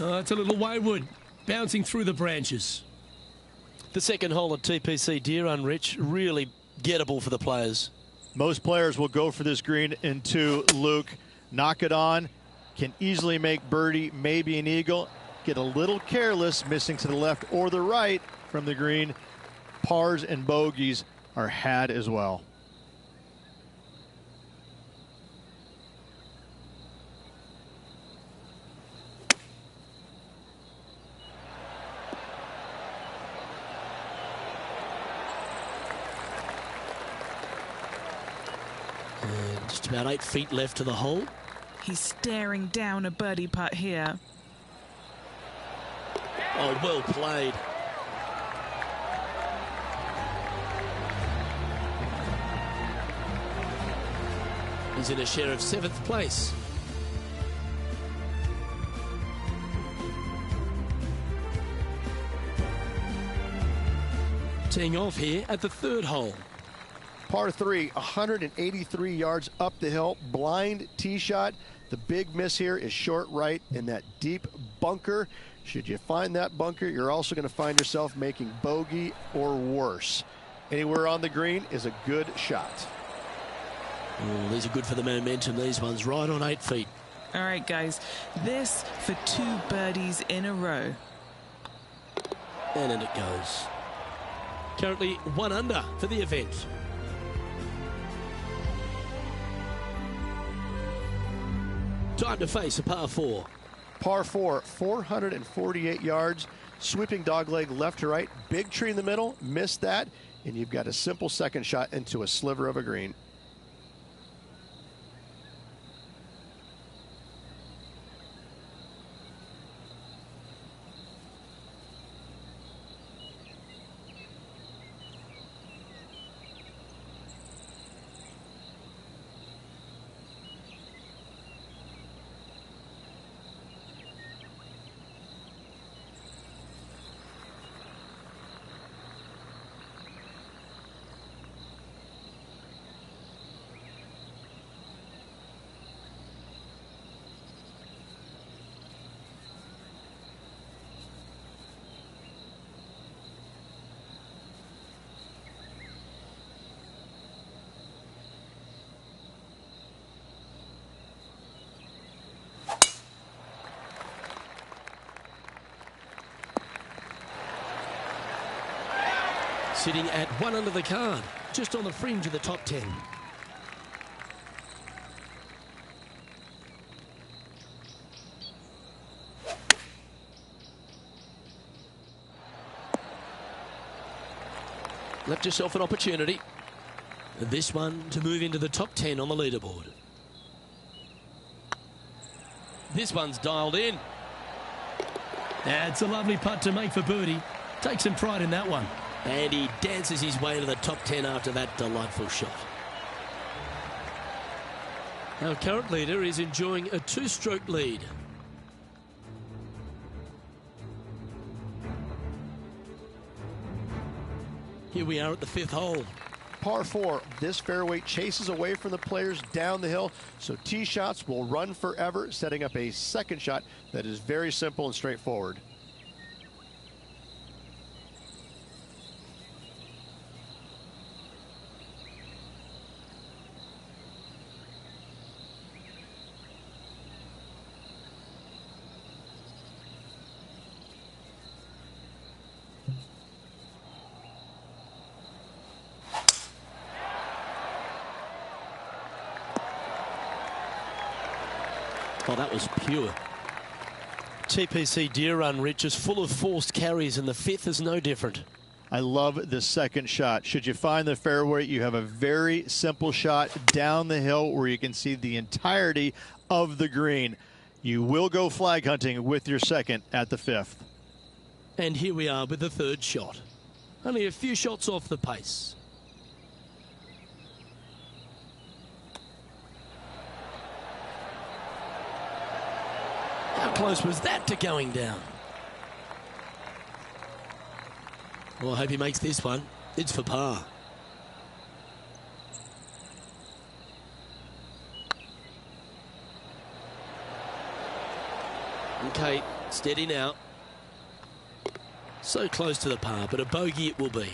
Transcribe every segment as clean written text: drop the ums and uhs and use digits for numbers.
Oh, it's a little wayward, bouncing through the branches. The second hole at TPC Deere Run, Rich, really gettable for the players. Most players will go for this green into Luke, knock it on, can easily make birdie, maybe an eagle, get a little careless, missing to the left or the right from the green. Pars and bogeys are had as well. And just about 8 feet left to the hole. He's staring down a birdie putt here. Oh, well played. He's in a share of 7th place. Teeing off here at the 3rd hole. Par 3, 183 yards up the hill, blind tee shot. The big miss here is short right in that deep bunker. Should you find that bunker, you're also going to find yourself making bogey or worse. Anywhere on the green is a good shot. Oh, these are good for the momentum, these ones, right on 8 feet. All right, guys, this for 2 birdies in a row. And in it goes. Currently 1 under for the event. Time to face a par 4. Par 4, 448 yards, sweeping dogleg left to right, big tree in the middle, missed that, and you've got a simple second shot into a sliver of a green. Sitting at 1 under the card, just on the fringe of the top 10. Left yourself an opportunity. This one to move into the top 10 on the leaderboard. This one's dialed in. That's a lovely putt to make for birdie. Take some pride in that one. And he dances his way to the top 10 after that delightful shot. Our current leader is enjoying a 2-stroke lead. Here we are at the 5th hole. Par 4, this fairway chases away from the players down the hill, so tee shots will run forever, setting up a second shot that is very simple and straightforward. Oh, that was pure. TPC Deere Run, Rich, is full of forced carries, and the 5th is no different. I love the second shot. Should you find the fairway, you have a very simple shot down the hill where you can see the entirety of the green. You will go flag hunting with your second at the 5th. And here we are with the 3rd shot. Only a few shots off the pace. How close was that to going down? Well, I hope he makes this one. It's for par. Okay, Steady now. So close to the par, but a bogey it will be.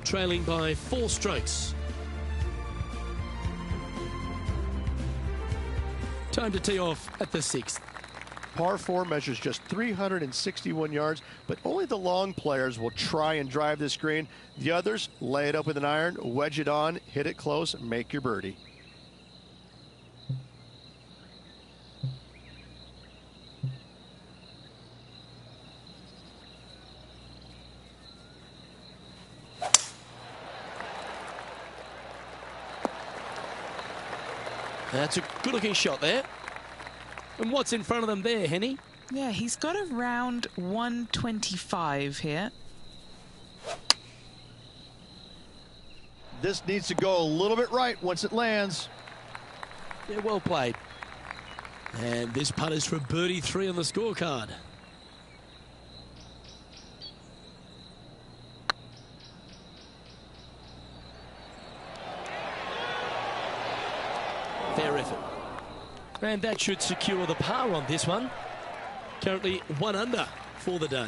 Trailing by 4 strokes. Time to tee off at the 6th. Par 4 measures just 361 yards, but only the long players will try and drive this green. The others lay it up with an iron, wedge it on, hit it close, make your birdie. That's a good-looking shot there. And what's in front of them there, Henny? Yeah, he's got around 125 here. This needs to go a little bit right once it lands. Yeah, well played. And this putt is for birdie 3 on the scorecard. Fair effort. And that should secure the par on this one. Currently 1 under for the day.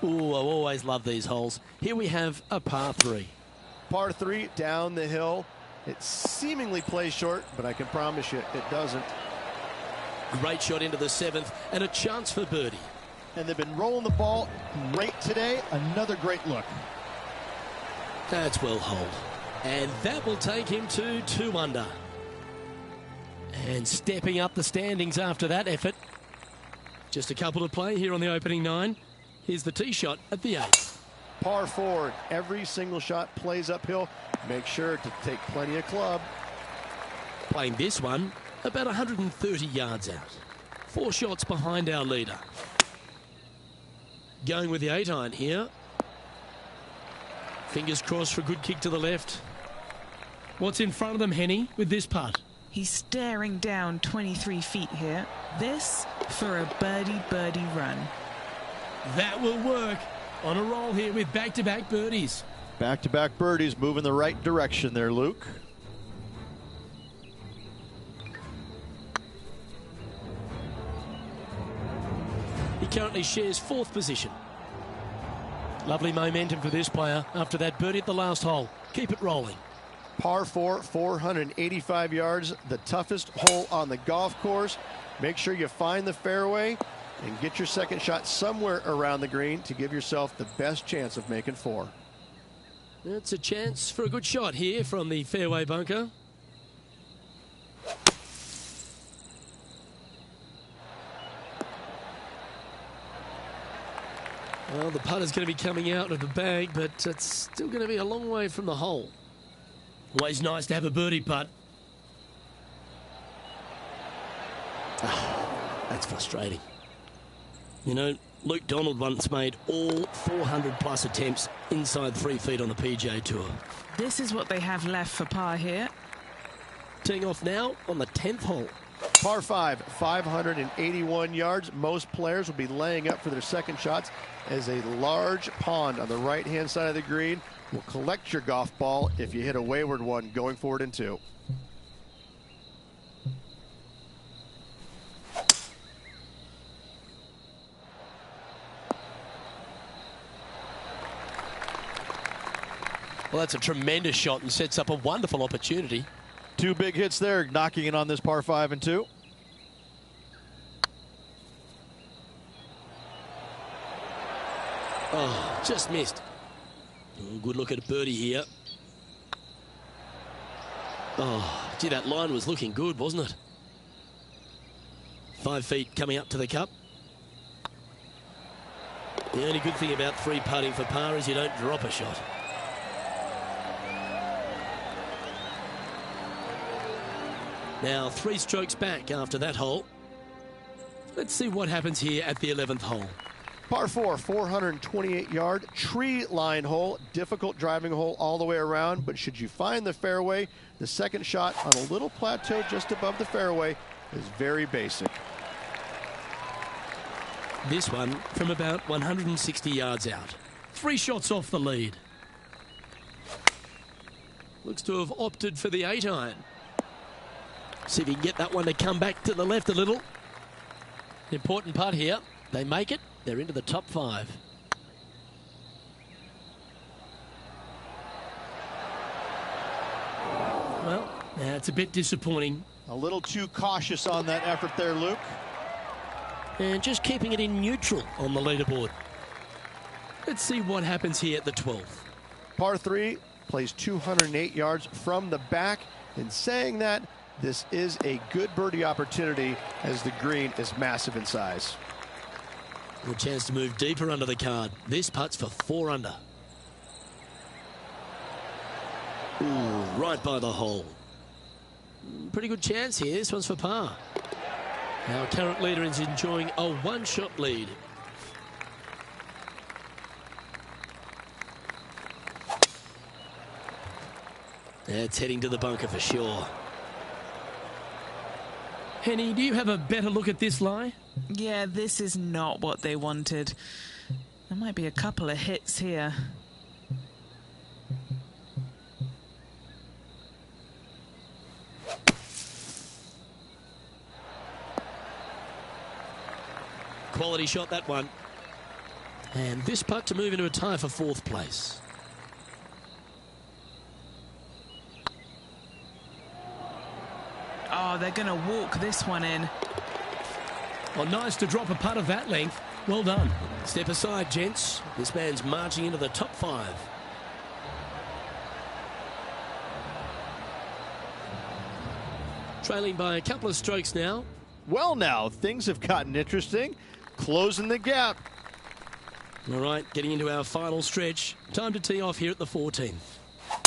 Ooh, I always love these holes. Here we have a par 3. Par 3 down the hill. It seemingly plays short, but I can promise you it doesn't. Great shot into the 7th and a chance for birdie. And they've been rolling the ball great today. Another great look. That's well holed. And that will take him to 2 under. And stepping up the standings after that effort. Just a couple to play here on the opening 9. Here's the tee shot at the 8th. Par 4. Every single shot plays uphill. Make sure to take plenty of club. Playing this one about 130 yards out. 4 shots behind our leader. Going with the 8-iron here. Fingers crossed for a good kick to the left. What's in front of them, Henny, with this putt? He's staring down 23 feet here. This for a birdie run. That will work. On a roll here with back-to-back birdies. Back-to-back birdies, move in the right direction there, Luke. He currently shares 4th position. Lovely momentum for this player after that birdie at the last hole. Keep it rolling. Par 4, 485 yards, the toughest hole on the golf course. Make sure you find the fairway and get your second shot somewhere around the green to give yourself the best chance of making 4. It's a chance for a good shot here from the fairway bunker. Well, the putter's going to be coming out of the bag, but it's still going to be a long way from the hole. Always nice to have a birdie putt. That's frustrating. You know, Luke Donald once made all 400-plus attempts inside 3 feet on the PGA Tour. This is what they have left for par here. Teeing off now on the 10th hole. Par 5, 581 yards. Most players will be laying up for their second shots as a large pond on the right-hand side of the green will collect your golf ball if you hit a wayward one going forward in 2. Well, that's a tremendous shot and sets up a wonderful opportunity. 2 big hits there, knocking it on this par 5 and 2. Oh, just missed. Good look at a birdie here. Oh, gee, that line was looking good, wasn't it? 5 feet coming up to the cup. The only good thing about 3 putting for par is you don't drop a shot. Now 3 strokes back after that hole. Let's see what happens here at the 11th hole. Par 4, 428-yard tree line hole. Difficult driving hole all the way around, but should you find the fairway, the second shot on a little plateau just above the fairway is very basic. This one from about 160 yards out. 3 shots off the lead. Looks to have opted for the 8-iron. See if he can get that one to come back to the left a little. Important putt here. They make it. They're into the top 5. Well, that's a bit disappointing. A little too cautious on that effort there, Luke. And just keeping it in neutral on the leaderboard. Let's see what happens here at the 12th. Par 3 plays 208 yards from the back. In saying that, this is a good birdie opportunity as the green is massive in size. A chance to move deeper under the card. This putt's for 4 under. Ooh, right by the hole. Pretty good chance here. This one's for par. Our current leader is enjoying a 1-shot lead. It's heading to the bunker for sure. Henny, do you have a better look at this lie? Yeah, this is not what they wanted. There might be a couple of hits here. Quality shot, that one. And this putt to move into a tie for 4th place. Oh, they're going to walk this one in. Oh, nice to drop a putt of that length. Well done. Step aside, gents. This man's marching into the top 5. Trailing by a couple of strokes now. Well, now, things have gotten interesting. Closing the gap. All right, getting into our final stretch. Time to tee off here at the 14th.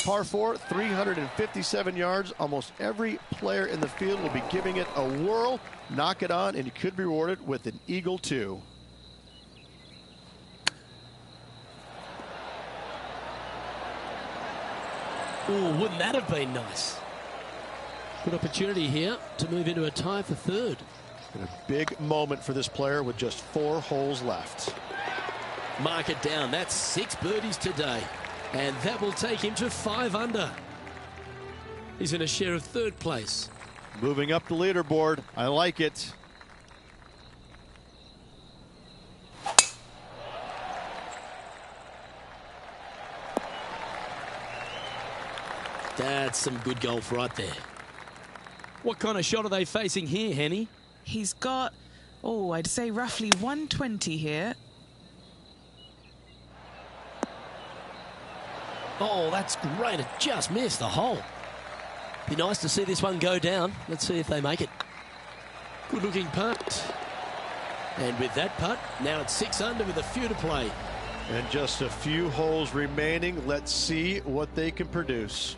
Par 4, 357 yards. Almost every player in the field will be giving it a whirl. Knock it on, and you could be rewarded with an eagle, too. Oh, wouldn't that have been nice? Good opportunity here to move into a tie for 3rd. And a big moment for this player with just 4 holes left. Mark it down. That's 6 birdies today. And that will take him to 5 under. He's in a share of 3rd place. Moving up the leaderboard. I like it. That's some good golf right there. What kind of shot are they facing here, Henny? He's got, oh, I'd say roughly 120 here. Oh, that's great. It just missed the hole. Be nice to see this one go down. Let's see if they make it. Good looking putt. And with that putt, now it's 6 under with a few to play. And just a few holes remaining. Let's see what they can produce.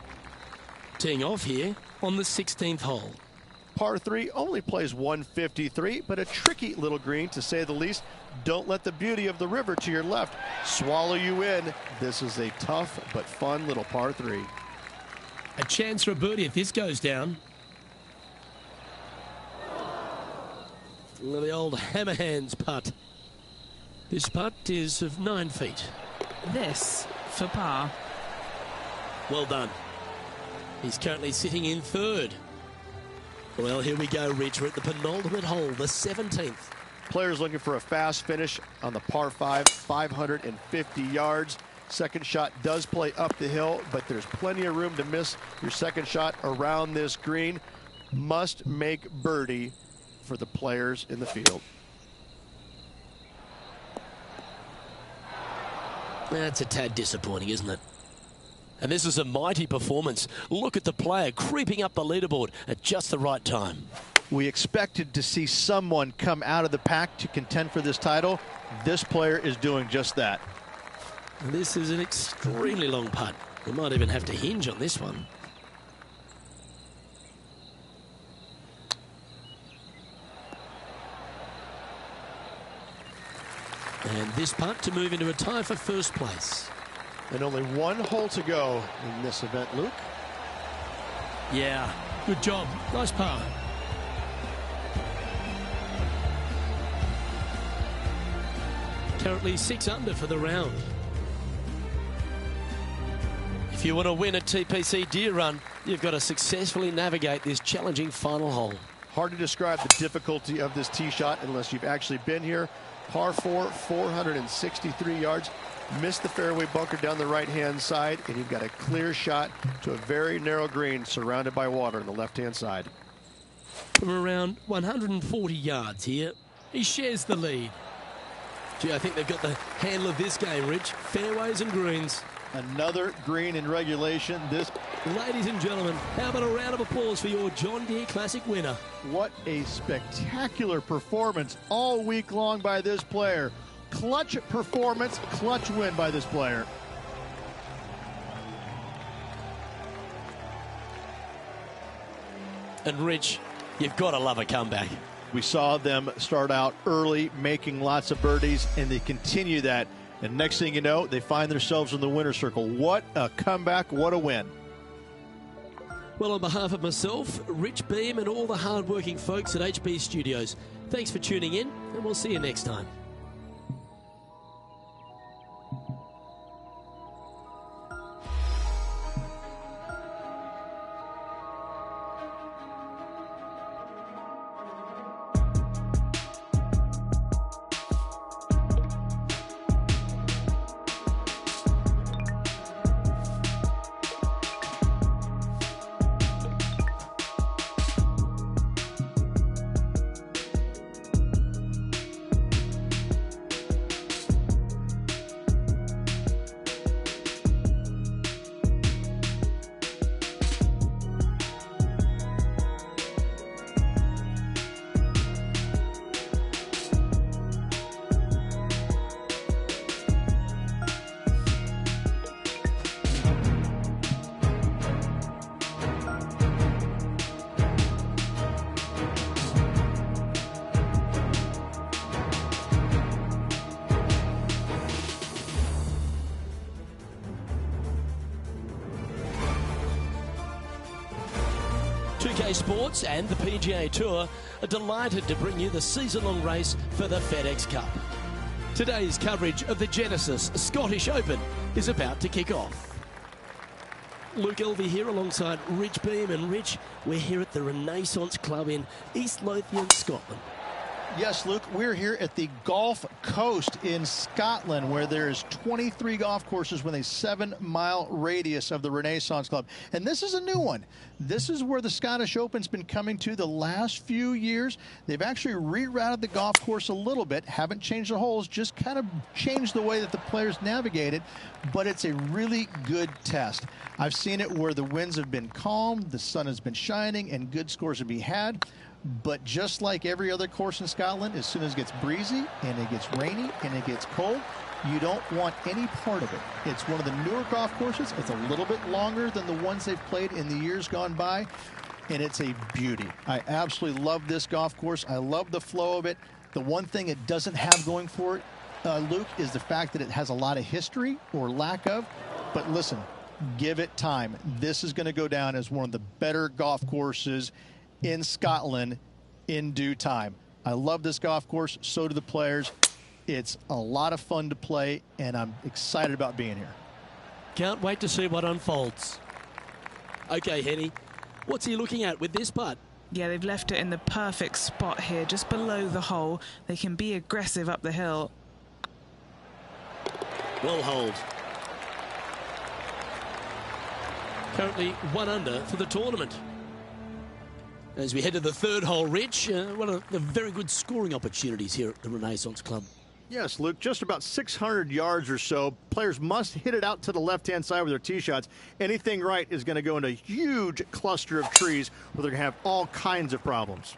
Teeing off here on the 16th hole. Par 3 only plays 153, but a tricky little green to say the least. Don't let the beauty of the river to your left swallow you in. This is a tough but fun little par 3. A chance for a birdie if this goes down. The old hammerhands putt. This putt is of 9 feet. This for par. Well done. He's currently sitting in 3rd. Well, here we go, Rich. We're at the penultimate hole, the 17th. Players looking for a fast finish on the par 5, 550 yards. Second shot does play up the hill, but there's plenty of room to miss your second shot around this green. Must make birdie for the players in the field. That's a tad disappointing, isn't it? And this is a mighty performance. Look at the player creeping up the leaderboard at just the right time. We expected to see someone come out of the pack to contend for this title. This player is doing just that. And this is an extremely long putt. We might even have to hinge on this one. And this putt to move into a tie for 1st place. And only 1 hole to go in this event, Luke. Yeah, good job. Nice par. Currently 6 under for the round. If you want to win at TPC Deere Run, you've got to successfully navigate this challenging final hole. Hard to describe the difficulty of this tee shot unless you've actually been here. Par 4, 463 yards. Missed the fairway bunker down the right-hand side, and you've got a clear shot to a very narrow green surrounded by water on the left-hand side. From around 140 yards here, he shares the lead. Gee, I think they've got the handle of this game, Rich. Fairways and greens. Another green in regulation. This, ladies and gentlemen, how about a round of applause for your John Deere Classic winner? what a spectacular performance all week long by this player. Clutch performance, clutch win by this player. And Rich, you've got to love a comeback. We saw them start out early, making lots of birdies, and they continue that. And next thing you know, they find themselves in the winner's circle. What a comeback, what a win. Well, on behalf of myself, Rich Beam, and all the hard-working folks at HB Studios, thanks for tuning in, and we'll see you next time. Sports and the PGA Tour are delighted to bring you the season-long race for the FedEx Cup. Today's coverage of the Genesis Scottish Open is about to kick off. Luke Elvey here alongside Rich Beam, and Rich, we're here at the Renaissance Club in East Lothian, Scotland. Yes, Luke, we're here at the Gulf Coast in Scotland, where there's 23 golf courses with a 7-mile radius of the Renaissance Club. And this is a new one. This is where the Scottish Open's been coming to the last few years. They've actually rerouted the golf course a little bit, haven't changed the holes, just kind of changed the way that the players navigate it, but it's a really good test. I've seen it where the winds have been calm, the sun has been shining, and good scores have been had. But just like every other course in Scotland, as soon as it gets breezy and it gets rainy and it gets cold, you don't want any part of it. It's one of the newer golf courses. It's a little bit longer than the ones they've played in the years gone by, and it's a beauty. I absolutely love this golf course. I love the flow of it. The one thing it doesn't have going for it, Luke, is the fact that it has a lot of history or lack of. But listen, give it time. This is going to go down as one of the better golf courses in Scotland in due time. I love this golf course. So do the players. It's a lot of fun to play, and I'm excited about being here. Can't wait to see what unfolds. Okay, Henny, what's he looking at with this putt? Yeah, they've left it in the perfect spot here, just below the hole. They can be aggressive up the hill. Well hold. Currently 1 under for the tournament. As we head to the third hole, Rich, one of the very good scoring opportunities here at the Renaissance Club. Yes, Luke, just about 600 yards or so. Players must hit it out to the left-hand side with their tee shots. Anything right is going to go into a huge cluster of trees where they're going to have all kinds of problems.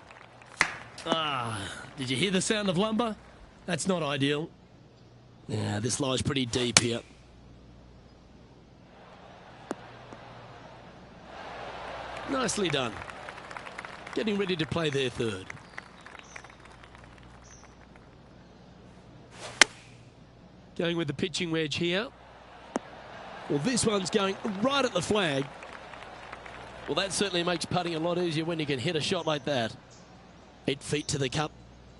Did you hear the sound of lumber? That's not ideal. Yeah, this lies pretty deep here. Nicely done. Getting ready to play their third. Going with the pitching wedge here. Well, this one's going right at the flag. Well, that certainly makes putting a lot easier when you can hit a shot like that. 8 feet to the cup.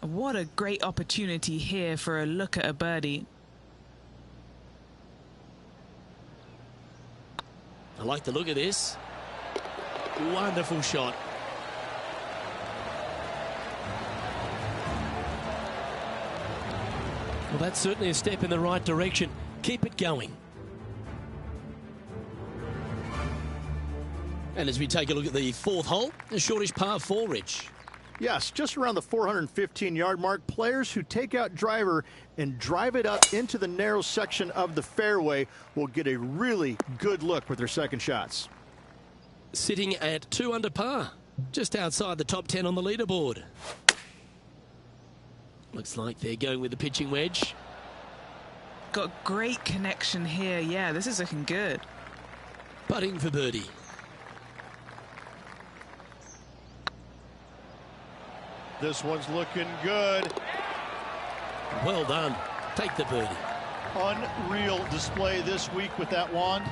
What a great opportunity here for a look at a birdie. I like the look of this. Wonderful shot. Well, that's certainly a step in the right direction. Keep it going. And as we take a look at the fourth hole, the shortish par 4, Rich. Yes, just around the 415-yard mark. Players who take out driver and drive it up into the narrow section of the fairway will get a really good look with their second shots. Sitting at 2 under par, just outside the top 10 on the leaderboard. Looks like they're going with the pitching wedge. Got great connection here. Yeah, this is looking good. Putting for birdie. This one's looking good. Well done. Take the birdie. Unreal display this week with that wand.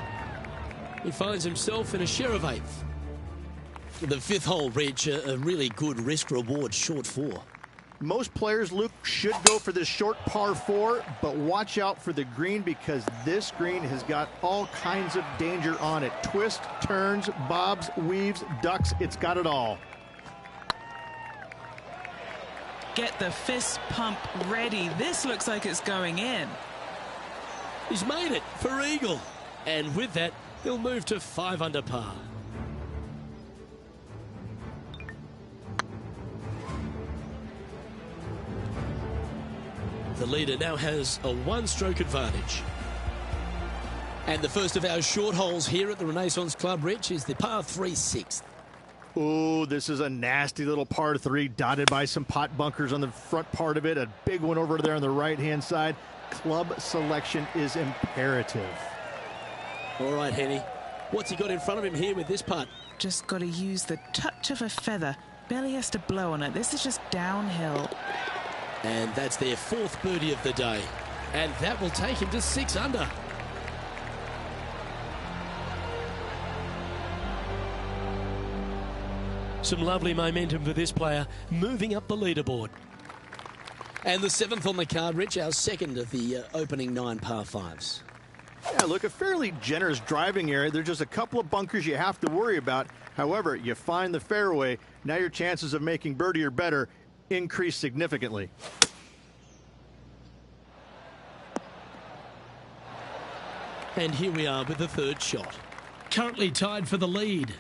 He finds himself in a share of 8th. The fifth hole, Rich, a really good risk-reward short 4. Most players, Luke, should go for this short par 4, but watch out for the green because this green has got all kinds of danger on it. Twists, turns, bobs, weaves, ducks, it's got it all. Get the fist pump ready. This looks like it's going in. He's made it for eagle. And with that, he'll move to 5 under par. The leader now has a 1-stroke advantage. And the first of our short holes here at the Renaissance Club, Rich, is the par 3 6th. Ooh, this is a nasty little par 3 dotted by some pot bunkers on the front part of it. A big one over there on the right-hand side. Club selection is imperative. All right, Henny. What's he got in front of him here with this putt? Just got to use the touch of a feather. Barely has to blow on it. This is just downhill. And that's their 4th birdie of the day. And that will take him to 6 under. Some lovely momentum for this player, moving up the leaderboard. And the 7th on the card, Rich, our second of the opening 9 par 5s. Yeah, look, a fairly generous driving area. There's just a couple of bunkers you have to worry about. However, you find the fairway. Now your chances of making birdie or better increase significantly. And here we are with the 3rd shot. Currently tied for the lead.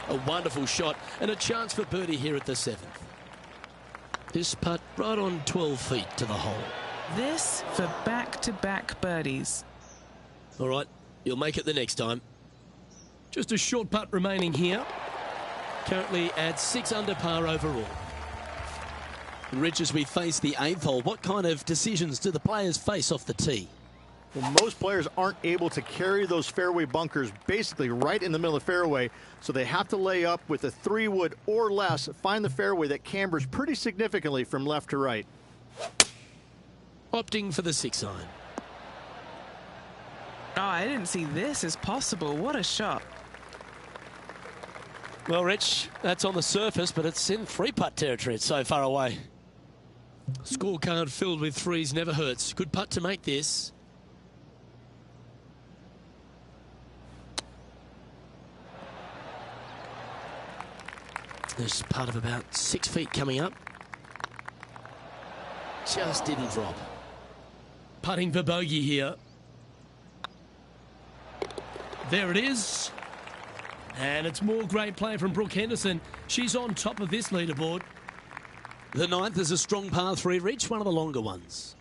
A wonderful shot and a chance for birdie here at the 7th. This putt right on 12 feet to the hole. This for back-to-back birdies. All right, you'll make it the next time. Just a short putt remaining here. Currently at 6 under par overall. Rich, as we face the 8th hole, what kind of decisions do the players face off the tee? Well, most players aren't able to carry those fairway bunkers basically right in the middle of the fairway, so they have to lay up with a 3-wood or less, find the fairway that cambers pretty significantly from left to right. Opting for the 6 iron. Oh, I didn't see this as possible. What a shot. Well, Rich, that's on the surface, but it's in 3-putt territory. It's so far away. Scorecard filled with 3s never hurts. Good putt to make this. There's part of about 6 feet coming up. Just didn't drop. Putting for bogey here. There it is. And it's more great play from Brooke Henderson. She's on top of this leaderboard. The 9th is a strong par 3, Rich, one of the longer ones.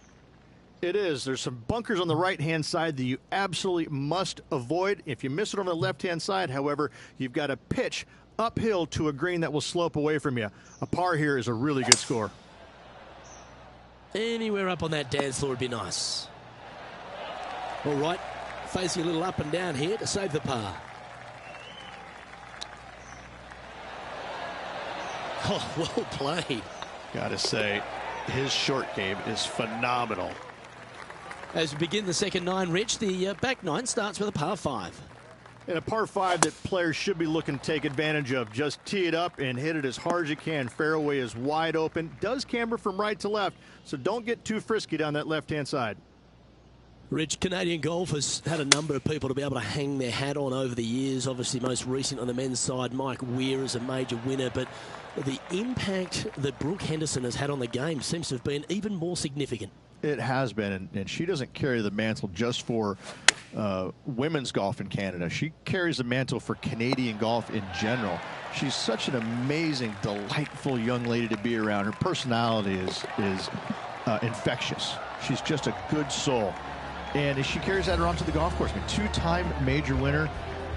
It is. There's some bunkers on the right-hand side that you absolutely must avoid. If you miss it on the left-hand side, however, you've got to pitch uphill to a green that will slope away from you. A par here is a really good score. Anywhere up on that dance floor would be nice. All right, facing a little up and down here to save the par. Oh, well played. Gotta say, his short game is phenomenal. As we begin the second 9, Rich, the back 9 starts with a par 5. And a par 5 that players should be looking to take advantage of. Just tee it up and hit it as hard as you can. Fairway is wide open. Does camber from right to left, so don't get too frisky down that left-hand side. Rich, Canadian golf has had a number of people to be able to hang their hat on over the years. Obviously, most recent on the men's side, Mike Weir is a major winner. But the impact that Brooke Henderson has had on the game seems to have been even more significant. It has been, and she doesn't carry the mantle just for women's golf in Canada. She carries the mantle for Canadian golf in general. She's such an amazing, delightful young lady to be around. Her personality is infectious. She's just a good soul. And she carries that around to the golf course. I mean, two-time major winner.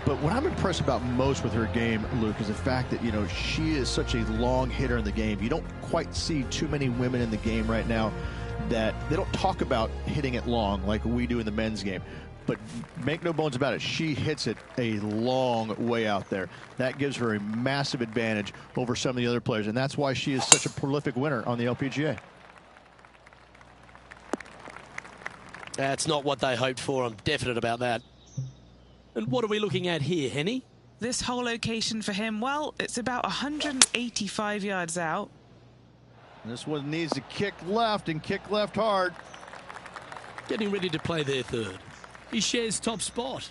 But what I'm impressed about most with her game, Luke, is the fact that, you know, she is such a long hitter in the game. You don't quite see too many women in the game right now that they don't talk about hitting it long like we do in the men's game. But make no bones about it, she hits it a long way out there. That gives her a massive advantage over some of the other players, and that's why she is such a prolific winner on the LPGA. That's not what they hoped for. I'm definite about that. And what are we looking at here, Henny? This whole location for him, well, it's about 185 yards out. This one needs to kick left and kick left hard. Getting ready to play their third. He shares top spot.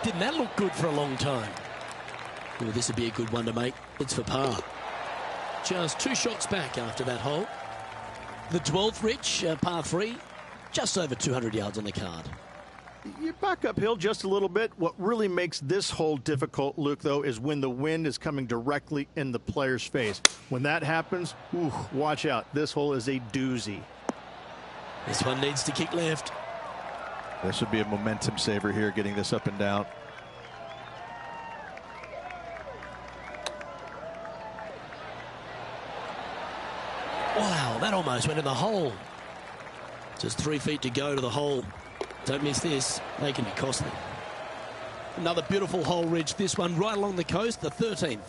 Didn't that look good for a long time? Well, this would be a good one to make. It's for par. Just 2 shots back after that hole. The 12th, Rich, par 3, just over 200 yards on the card. You back uphill just a little bit. What really makes this hole difficult, Luke, though, is when the wind is coming directly in the player's face. When that happens, ooh, watch out. This hole is a doozy. This one needs to kick left. This would be a momentum saver here, getting this up and down. Wow, that almost went in the hole. Just 3 feet to go to the hole. Don't miss this. They can be costly. Another beautiful hole, Rich. This one right along the coast, the 13th.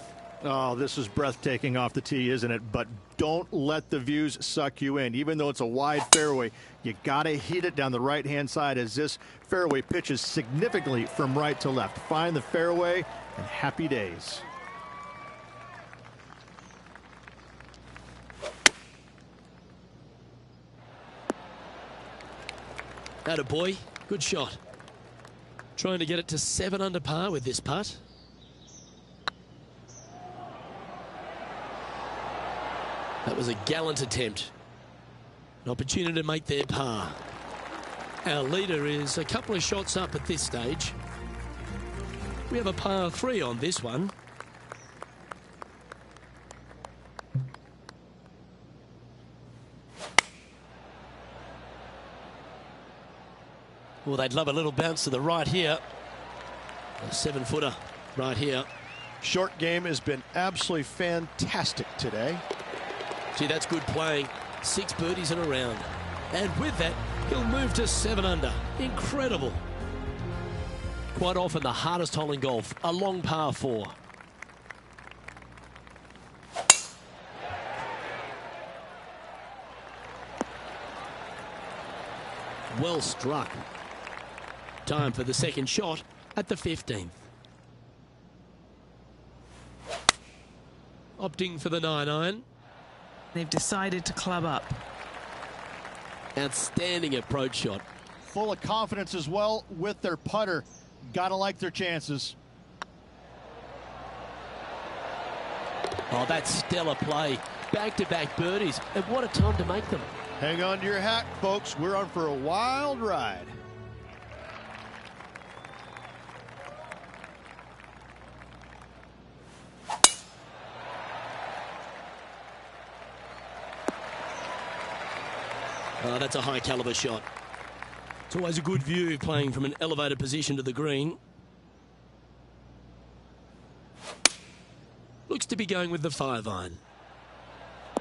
Oh, this is breathtaking off the tee, isn't it? But don't let the views suck you in. Even though it's a wide fairway, you got to hit it down the right-hand side as this fairway pitches significantly from right to left. Find the fairway and happy days. Atta boy, good shot. Trying to get it to 7 under par with this putt. That was a gallant attempt. An opportunity to make their par. Our leader is a couple of shots up at this stage. We have a par 3 on this one. Well, they'd love a little bounce to the right here. A 7-footer right here. Short game has been absolutely fantastic today. Gee, that's good playing. 6 birdies in a round. And with that, he'll move to 7 under. Incredible. Quite often the hardest hole in golf, a long par 4. Well struck. Time for the second shot at the 15th. Opting for the 9-iron. They've decided to club up. Outstanding approach shot. Full of confidence as well with their putter. Gotta like their chances. Oh, that's stellar play. Back-to-back birdies, and what a time to make them. Hang on to your hat, folks. We're on for a wild ride. Oh, that's a high-caliber shot. It's always a good view playing from an elevated position to the green. Looks to be going with the 5-iron.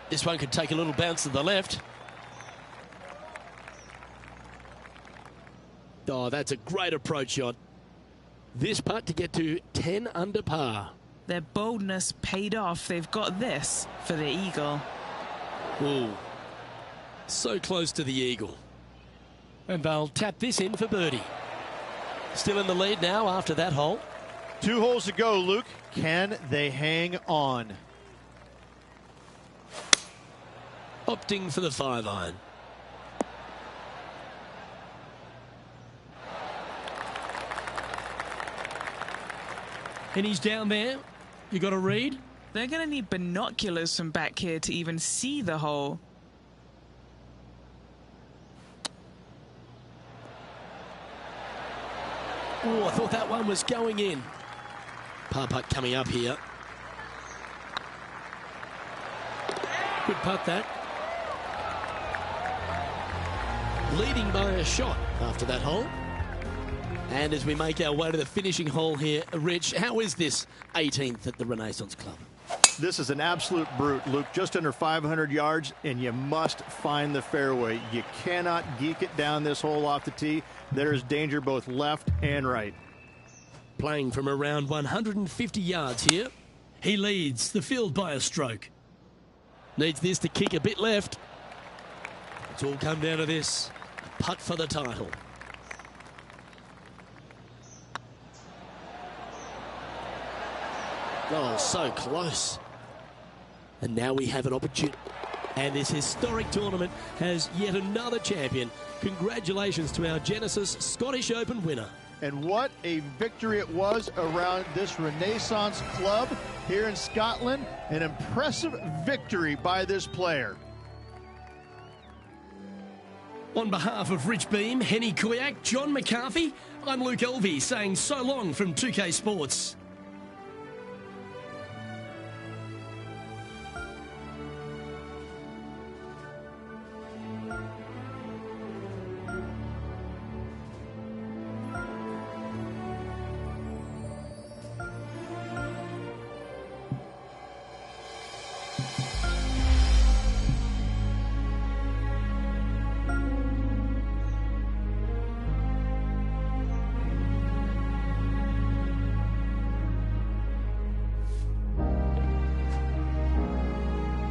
This one could take a little bounce to the left. Oh, that's a great approach shot. This putt to get to 10 under par. Their boldness paid off. They've got this for the eagle. Ooh. So close to the eagle. And they'll tap this in for birdie. Still in the lead now after that hole. 2 holes to go, Luke. Can they hang on? opting for the 5-iron. And he's down there. You got to read. They're going to need binoculars from back here to even see the hole. Oh, I thought that one was going in. Par putt coming up here. Good putt, that. Leading by a shot after that hole. And as we make our way to the finishing hole here, Rich, how is this 18th at the Renaissance Club? This is an absolute brute, Luke. Just under 500 yards, and you must find the fairway. You cannot geek it down this hole off the tee. There's danger both left and right. Playing from around 150 yards here. He leads the field by a stroke. Needs this to kick a bit left. It's all come down to this. A putt for the title. Oh, so close. And now we have an opportunity. And this historic tournament has yet another champion. Congratulations to our Genesis Scottish Open winner. And what a victory it was around this Renaissance Club here in Scotland. An impressive victory by this player. On behalf of Rich Beam, Henny Kuyak, John McCarthy, I'm Luke Elvey saying so long from 2K Sports.